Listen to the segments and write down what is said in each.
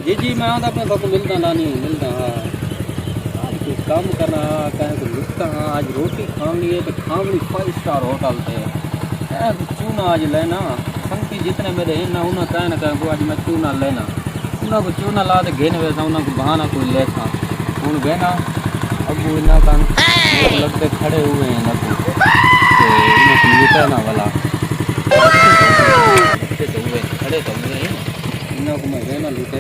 जी मैं आता अपने को मिलता ना नहीं मिलता। हाँ आज कोई काम करना कहीं को लुटता। हाँ आज रोटी खानी है तो खावनी 5 स्टार होटल पे चूना आज लेना संगती जितने मेरे हैं ना उन्हें कहीं ना कहीं आज मैं चूना लेना उन्हें को चूना ला के घेने वैसा उन्हें को बहाना कोई लेता हूँ गहना अब वो इन्हें का लगते खड़े हुए हैं ना तो लुटाना वाला खड़े तो हुए हैं इन्हें को मैं गहना लुटे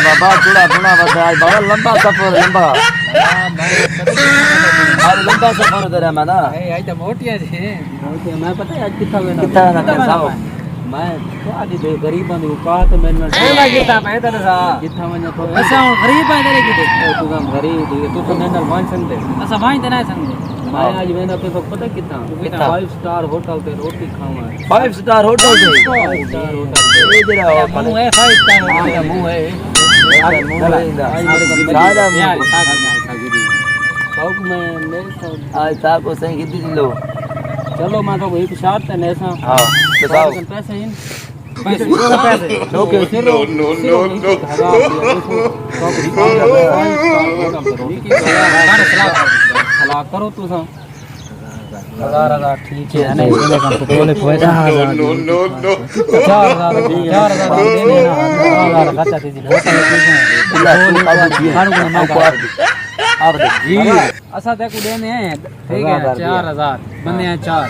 बाबा थोड़ा थोड़ा बताया बड़ा लंबा सफर लंबा लंबा सफर करे मैं ना आई तो मोटिया जी मैं पता है आज कितना ना मैं आज दे गरीबां दी औकात मैंने ना कितना पैदा सा कितना वने तो ऐसा गरीब है तेरे की तू काम गरीब तू तो मैंने मान सकते ऐसा मान देना संग मैं आज मैंने पे पता कितना 5 स्टार होटल पे रोटी खावा 5 स्टार होटल पे 5 स्टार होटल ये जरा मुंह है 5 स्टार होटल मुंह है राजा पाउक में मैं आज साहब को सही कितनी लो चलो मैं तो एक शर्त है ऐसा हां बताओ पैसे इन पैसे नो सलाह करो तू सा 1000 ठीक है नहीं देने का तो बोले पैसा 4000 देने ना 1000 खर्चा कीजिए आप जी असा देखो देने हैं ठीक है 4000 बंदे हैं 4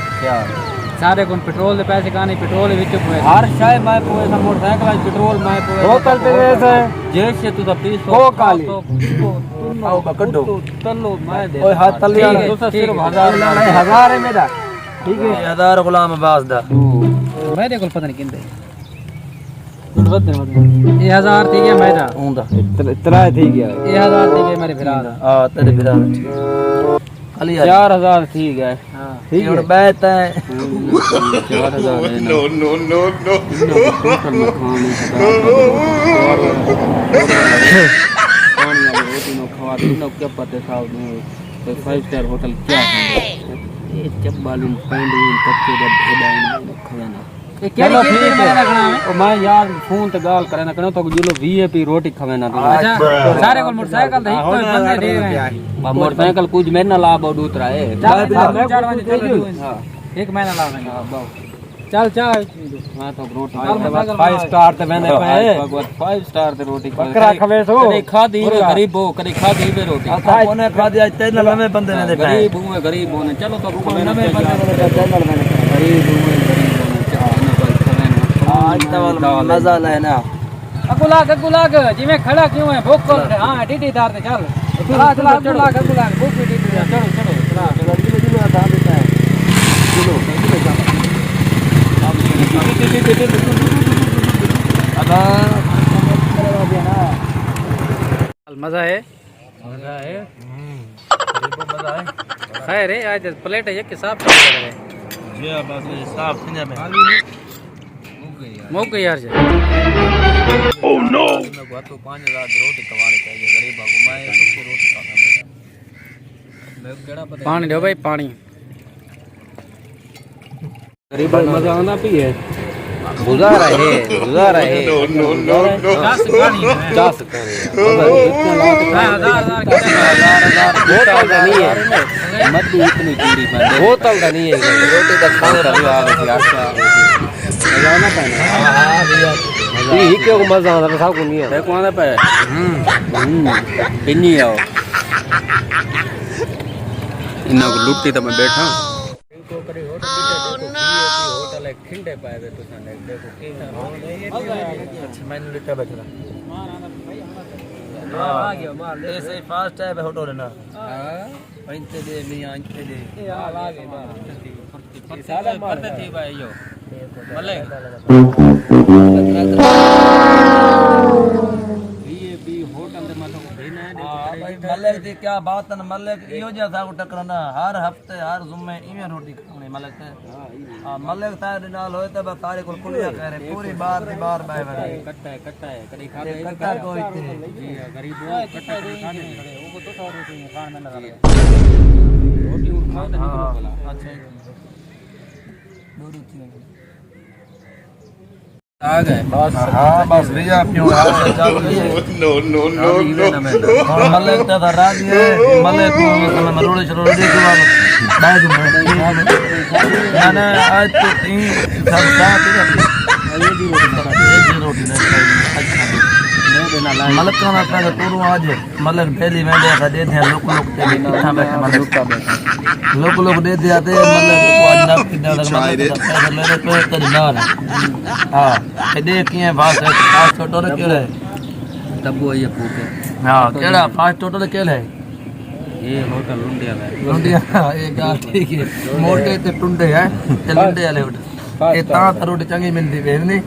सारे को पेट्रोल के पैसे का नहीं पेट्रोल विच हर शाय मैं पोए सा मोटरसाइकिल पेट्रोल मैं पोए होटल पे वैसे जैसे तू तो 20 हो काली आओ बकड्डो तल्लो मैं दे ओए हाथ तल्ले तो सिर्फ 1000 है मेरा ठीक है 1000 गुलाम अब्बास दा मेरे को पता नहीं किंदे ये 1000 ठीक है मेरा ओंदा इतना ठीक है ये 1000 ठीक है मेरे फिरा हां तेरे फिरा खाली 4000 ठीक है हां ठीक है बैठ है 4000 है नो पानी वाली रोटी नो खवा दो क्या पता साहब ने 5 स्टार होटल क्या है ये चब्बालिन पेंडुइन पत्ते दा भेडाइन खाना ये क्या ठीक है रखना है ओ मैं यार फोन ते गाल करे ना कनो तो जिलो वीआईपी रोटी खावे ना अच्छा सारे को मोटरसाइकिल दे एक बंदे दे रहे मोटरसाइकिल कुछ महीना ला बो दूसरा है हां एक महीना ला देंगे हां चल चल मैं तो रोटी 5 स्टार ते मैंने पे 5 स्टार ते रोटी बकरा खवे सो कदे खादी गरीबो कदे खादी बे रोटी कोने खादी आज तेल नवे बंदे ने दे गरीब होने चलो तो नवे बंदे ने चैनल मैंने गरीब आज तो मजा लेना अगुलाग जी में खड़ा क्यों है भूख खोल के हां डीडी दार ते चल चला अगुलाग भूख भी डीडी चलो चलो जिलो था देता है जिलो मजा है खैर है आज प्लेट है कि साफ जी बस साफ सिने में मौके यार ओह नो मैं तो 5000 रोटी खवाने चाहिए गरीबा को मैं सबसे रोटी खाता बेटा मैं केड़ा पता पानी दो भाई पानी गरीब मजा आना पिए गुजारा है नो चास पानी इतना लात 1000 नहीं है मत इतनी दूरी पर बोतल का नहीं है रोटी का खाने रही आ गई मजा आना पाना हां भैया ये क्यों मजा आना सब को नहीं है देखो आना पे बिन्नी आओ इन्ना को लुट्टी तो मैं बैठा होटल है खिंडे पाए वे तो साने देखो की अच्छा मैंने लिटा बैठा आ गया मार ऐसे फास्ट है होटल है ना हां इंते दे मियां इंते दे ए आ लागे मार साला पड़ते थी भाई यो भले वीआईपी होटल दे माथो देना है हां भाई मलिक दी क्या बात है मलिक इहो जा सा टकरना हर हफ्ते हर जुम्मे इवें रोटी खाने मलिक हां मलिक तारे नाल होए त तारे को कुलिया करे पूरी बार दी बार बाय बड़े कट्टा है कदी खा दे कट्टा कोई ते जी गरीब हो कट्टा खा दे वो को 200 रोटी खान में लगा रोटी उठाओ तो निकलो भला अच्छा दो रोटी आ गए बस हां बस भैया क्यों आ चल नो और मलिक ता राजी है मलिक को मैं मरोड़े चरोड़े देख वालो बाय ना ना आज तो तीन सब साथ ये भी रोटी ना मलिक का ना का तोरू आज मलिक पहली में देखा दे थे लोग ते बैठा बैठा मलिक का बैठा लोग दे दिया थे मलिक को आज ना कितना मलिक मेरे पे तेरी ना हां दे किए फास्ट फास्ट टोटल केड़ा है डब्बो ये पूके हां केड़ा फास्ट टोटल केड़ा है ये होटल लुंडिया है लुंडिया ये गाल ठीक है मोटे ते टुंडे है ते लुंडे वाले होटल ये ता रोटी चंगी मिलदी है नहीं